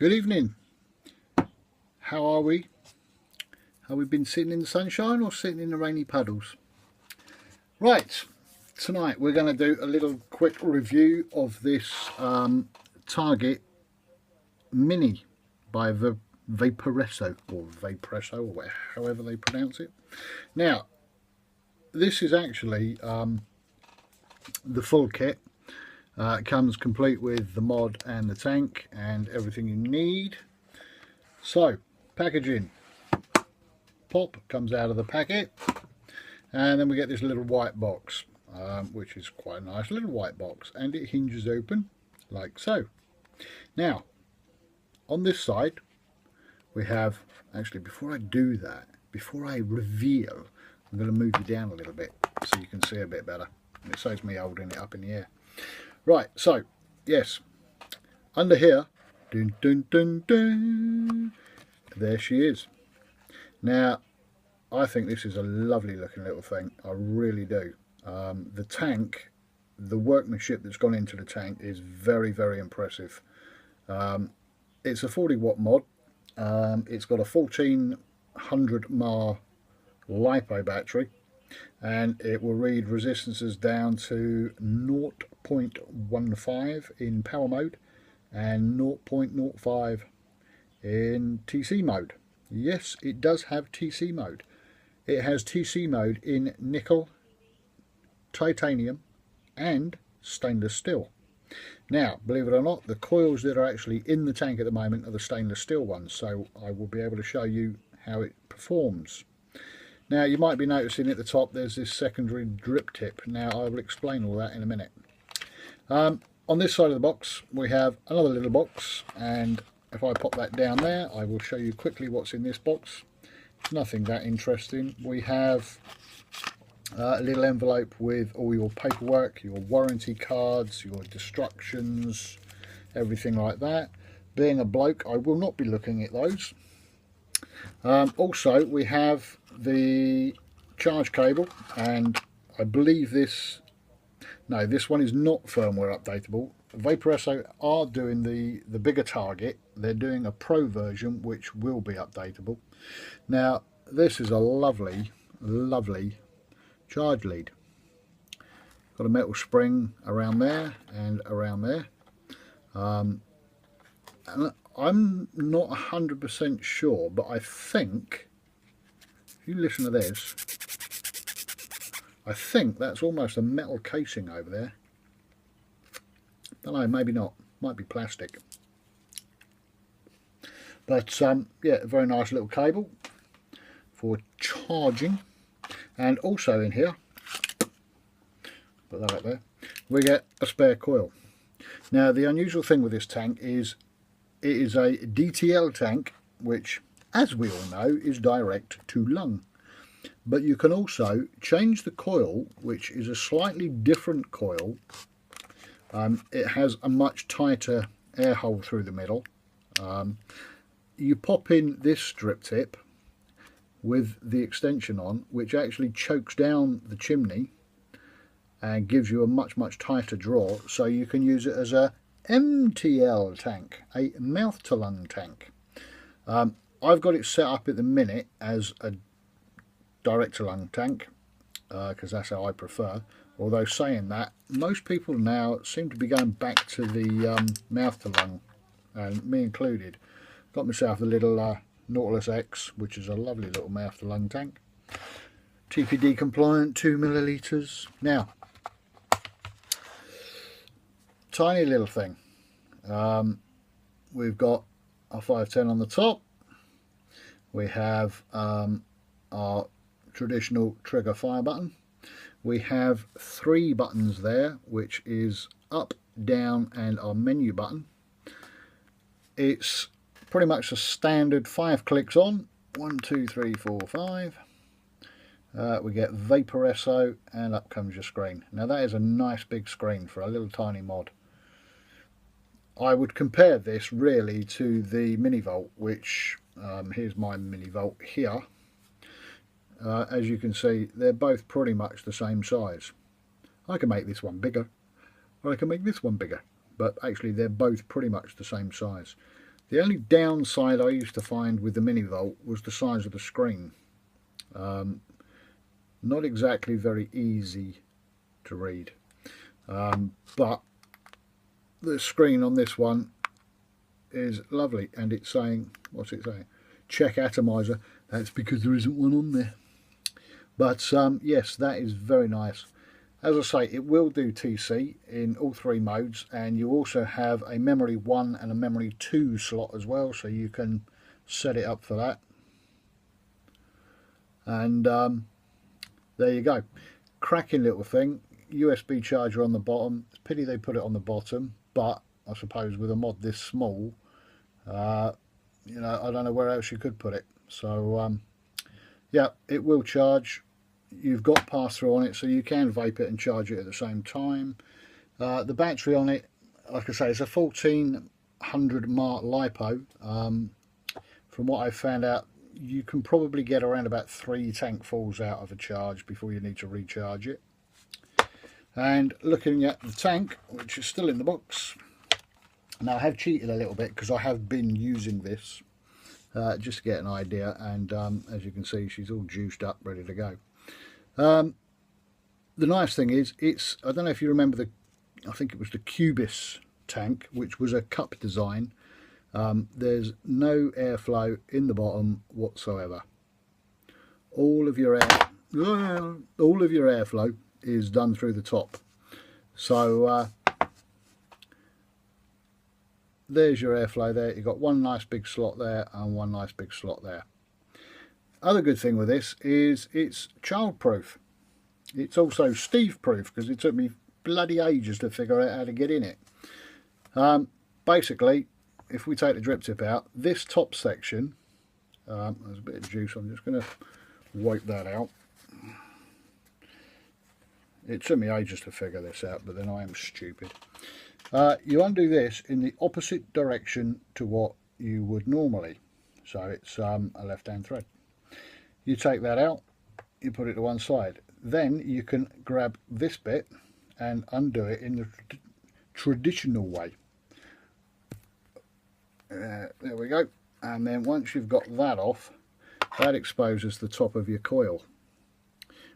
Good evening. How are we? Have we been sitting in the sunshine or sitting in the rainy puddles? Right, tonight we're going to do a little quick review of this Target Mini by Vaporesso or however they pronounce it. Now, this is actually the full kit. It comes complete with the mod and the tank and everything you need. So, packaging, pop comes out of the packet, and then we get this little white box, which is quite a nice little white box, and it hinges open like so. Now, on this side, we have, actually before I do that, before I reveal, I'm going to move you down a little bit so you can see a bit better. It saves me holding it up in the air. Right, so, yes, under here, dun, dun, dun, dun, there she is. Now, I think this is a lovely looking little thing, I really do. The tank, the workmanship that's gone into the tank is very, very impressive. It's a 40 watt mod. It's got a 1400 mAh LiPo battery, and it will read resistances down to 0.15 in power mode and 0.05 in TC mode. Yes, it does have TC mode. It has TC mode in nickel, titanium and stainless steel. Now, believe it or not, the coils that are actually in the tank at the moment are the stainless steel ones, so I will be able to show you how it performs. Now, you might be noticing at the top there's this secondary drip tip. Now, I will explain all that in a minute. On this side of the box, we have another little box, and if I pop that down there, I will show you quickly what's in this box. It's nothing that interesting. We have a little envelope with all your paperwork, your warranty cards, your destructions, everything like that. Being a bloke, I will not be looking at those. Also, we have the charge cable, and I believe this one is not firmware updatable. Vaporesso are doing the bigger Target. They're doing a Pro version which will be updatable. Now, this is a lovely, lovely charge lead. Got a metal spring around there and around there. And I'm not 100% sure, but I think, if you listen to this, I think that's almost a metal casing over there. Don't know, maybe not. Might be plastic. But yeah, a very nice little cable for charging. And also in here, put that up there, we get a spare coil. Now, the unusual thing with this tank is it is a DTL tank, which, as we all know, is direct to lung. But you can also change the coil, which is a slightly different coil. It has a much tighter air hole through the middle. You pop in this strip tip with the extension on, which actually chokes down the chimney and gives you a much tighter draw, so you can use it as a MTL tank, a mouth to lung tank. I've got it set up at the minute as a direct to lung tank because that's how I prefer. Although saying that, most people now seem to be going back to the mouth to lung, and me included. Got myself the little Nautilus X, which is a lovely little mouth to lung tank. TPD compliant, 2 millilitres. Now, tiny little thing. We've got our 510 on the top. We have our traditional trigger fire button. We have 3 buttons there, which is up, down, and our menu button. It's pretty much a standard 5 clicks on. 1, 2, 3, 4, 5. We get Vaporesso, and up comes your screen. Now, that is a nice big screen for a little tiny mod. I would compare this really to the Mini Volt, which here's my Mini Volt here. As you can see, they're both pretty much the same size. I can make this one bigger, or I can make this one bigger, but actually they're both pretty much the same size. The only downside I used to find with the Mini Volt was the size of the screen. Not exactly very easy to read, but the screen on this one is lovely, and it's saying, what's it saying? Check atomizer. That's because there isn't one on there. But yes, that is very nice. As I say, it will do TC in all three modes, and you also have a memory 1 and a memory 2 slot as well, so you can set it up for that. And there you go. Cracking little thing. USB charger on the bottom. It's a pity they put it on the bottom, but I suppose with a mod this small, you know, I don't know where else you could put it. So yeah, it will charge. You've got pass-through on it, so you can vape it and charge it at the same time. The battery on it, like I say, it's a 1400 mAh LiPo. From what I found out, you can probably get around about 3 tankfuls out of a charge before you need to recharge it. And looking at the tank, which is still in the box, now I have cheated a little bit because I have been using this just to get an idea, and as you can see, she's all juiced up, ready to go. The nice thing is, it's, I don't know if you remember the, I think it was the Cubis tank, which was a cup design. There's no airflow in the bottom whatsoever. All of your airflow is done through the top. So there's your airflow there. You've got one nice big slot there and one nice big slot there. Other good thing with this is it's child proof. It's also Steve proof, because it took me bloody ages to figure out how to get in it. Basically, if we take the drip tip out, this top section, there's a bit of juice, I'm just going to wipe that out. It took me ages to figure this out, but then I am stupid. You undo this in the opposite direction to what you would normally. So it's a left-hand thread. You take that out, you put it to one side. Then you can grab this bit and undo it in the traditional way. There we go. And then once you've got that off, that exposes the top of your coil,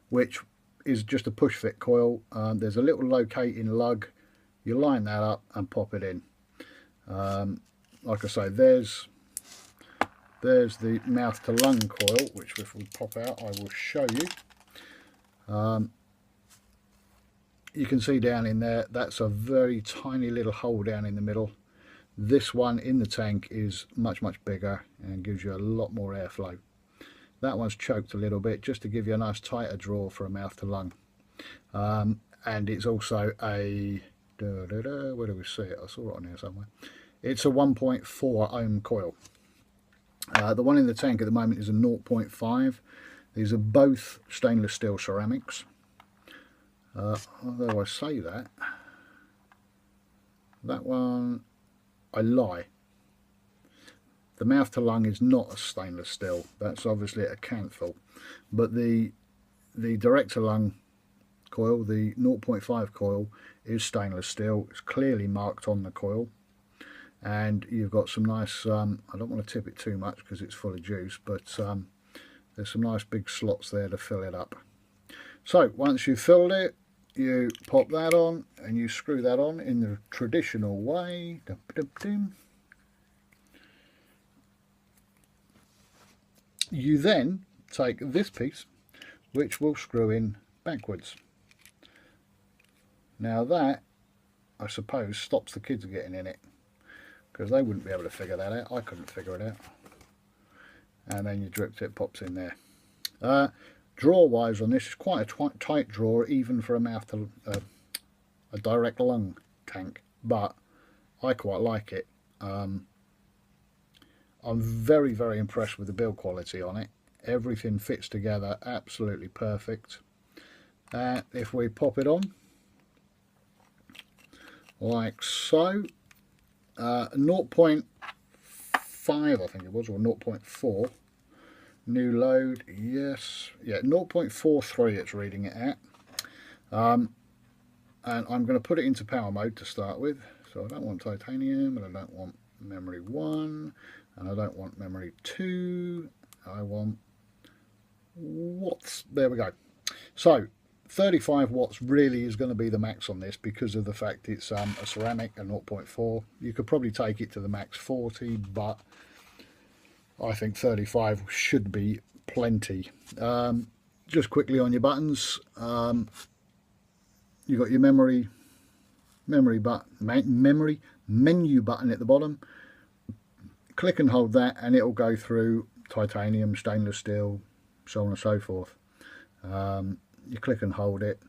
which is just a push fit coil. There's a little locating lug. You line that up and pop it in. Like I say, there's the mouth to lung coil, which if we pop out, I will show you. You can see down in there, that's a very tiny little hole down in the middle. This one in the tank is much bigger and gives you a lot more airflow. That one's choked a little bit just to give you a nice tighter draw for a mouth to lung. And it's also a, where do we see it? I saw it on here somewhere. It's a 1.4 ohm coil. The one in the tank at the moment is a 0.5. These are both stainless steel ceramics. Although I say that, that one, I lie. The mouth to lung is not a stainless steel. That's obviously a canthal. But the direct to lung coil, the 0.5 coil, is stainless steel. It's clearly marked on the coil. And you've got some nice, I don't want to tip it too much because it's full of juice, but there's some nice big slots there to fill it up. So once you've filled it, you pop that on and you screw that on in the traditional way. You then take this piece, which will screw in backwards. Now that, I suppose, stops the kids getting in it, because they wouldn't be able to figure that out. I couldn't figure it out. And then your drip tip pops in there. Draw wise on this is quite a tight draw, even for a mouth to a direct lung tank, but I quite like it. I'm very impressed with the build quality on it. Everything fits together absolutely perfect. If we pop it on like so, 0.5 I think it was, or 0.4. New load, yes, yeah, 0.43 it's reading it at. And I'm going to put it into power mode to start with. So I don't want titanium and I don't want memory 1, and I don't want memory 2, I want watts. There we go. So 35 watts really is going to be the max on this because of the fact it's a ceramic, a 0.4. You could probably take it to the max 40, but I think 35 should be plenty. Just quickly on your buttons, you've got your memory menu button at the bottom. Click and hold that and it'll go through titanium, stainless steel, so on and so forth. You click and hold it.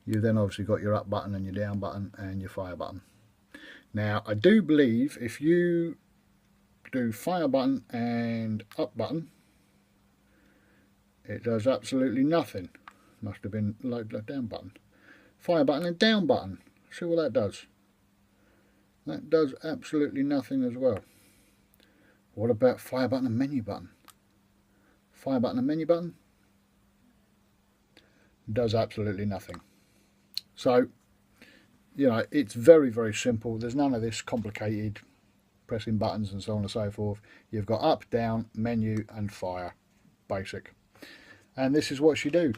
You've then obviously got your up button and your down button and your fire button. Now I do believe if you do fire button and up button, it does absolutely nothing. Must have been like the down button. Fire button and down button. See what that does. That does absolutely nothing as well. What about fire button and menu button? Fire button and menu button does absolutely nothing. So, you know, it's very, very simple. There's none of this complicated pressing buttons and so on and so forth. You've got up, down, menu and fire. Basic. And this is what you do.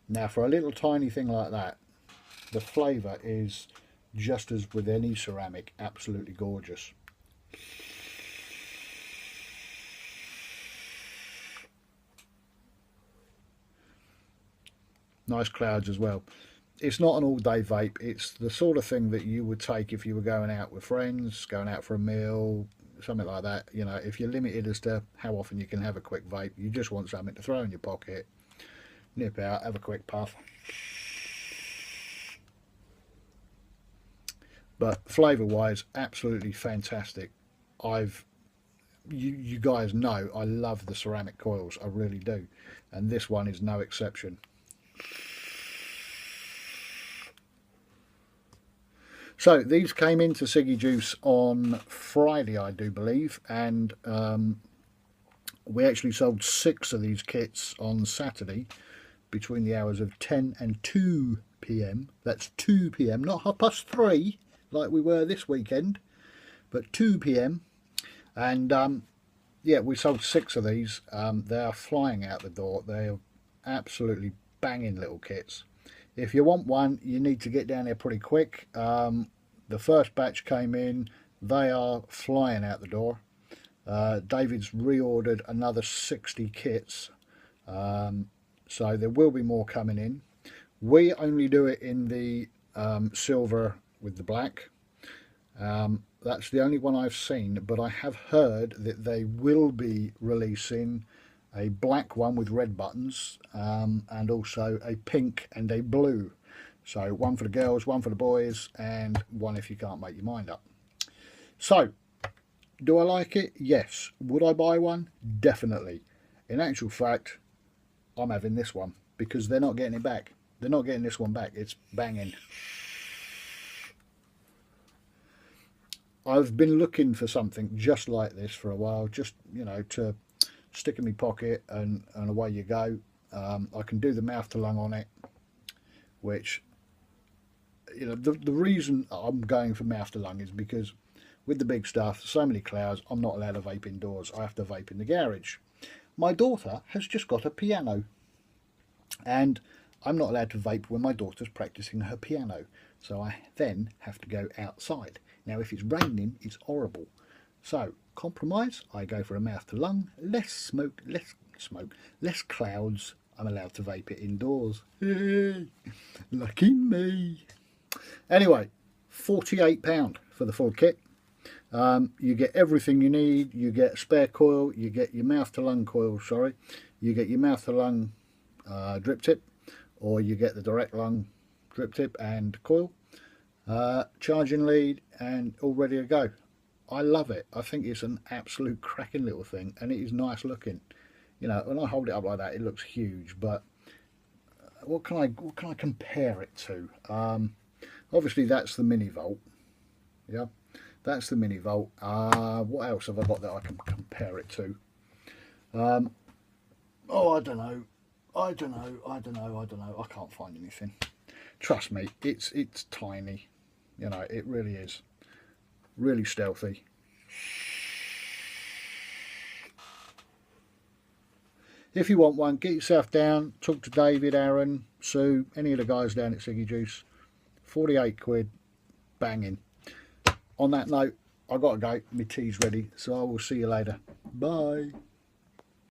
Now for a little tiny thing like that, the flavour is just as with any ceramic, absolutely gorgeous. Nice clouds as well. It's not an all-day vape. It's the sort of thing that you would take if you were going out with friends, going out for a meal, something like that. You know, if you're limited as to how often you can have a quick vape, you just want something to throw in your pocket, nip out, have a quick puff. But flavour wise, absolutely fantastic. You guys know I love the ceramic coils, I really do, and this one is no exception. So these came into Siggy Juice on Friday, I do believe, and we actually sold 6 of these kits on Saturday between the hours of 10 and 2 p.m. That's 2 p.m, not 3:30 like we were this weekend, but 2 p.m. And yeah, we sold 6 of these. They are flying out the door. They are absolutely banging little kits. If you want one, you need to get down there pretty quick. The first batch came in. They are flying out the door. David's reordered another 60 kits. So there will be more coming in. We only do it in the silver with the black. That's the only one I've seen, but I have heard that they will be releasing a black one with red buttons, and also a pink and a blue. So one for the girls, one for the boys, and one if you can't make your mind up. So, do I like it? Yes. Would I buy one? Definitely. In actual fact, I'm having this one because they're not getting it back. They're not getting this one back. It's banging. I've been looking for something just like this for a while, just, you know, to stick in my pocket and away you go. I can do the mouth to lung on it, which, you know, the reason I'm going for mouth to lung is because with the big stuff, so many clouds, I'm not allowed to vape indoors. I have to vape in the garage. My daughter has just got a piano, and I'm not allowed to vape when my daughter's practicing her piano, so I then have to go outside. Now if it's raining, it's horrible. So compromise, I go for a mouth to lung, less smoke, less clouds. I'm allowed to vape it indoors. Lucky me. Anyway, £48 for the full kit. You get everything you need. You get a spare coil, you get your mouth to lung coil, sorry, you get your mouth to lung drip tip, or you get the direct lung drip tip and coil, charging lead, and all ready to go. I love it. I think it's an absolute cracking little thing, and it is nice looking. You know, when I hold it up like that, it looks huge, but what can I compare it to? Obviously that's the mini volt. Yeah, that's the mini volt. What else have I got that I can compare it to? Oh, I don't know. I don't know. I can't find anything. Trust me, it's tiny. You know, it really is. Really stealthy. If you want one, get yourself down, talk to David, Aaron, Sue, any of the guys down at Siggy Juice. 48 quid, banging. On that note, I've got to go, my tea's ready, so I will see you later. Bye.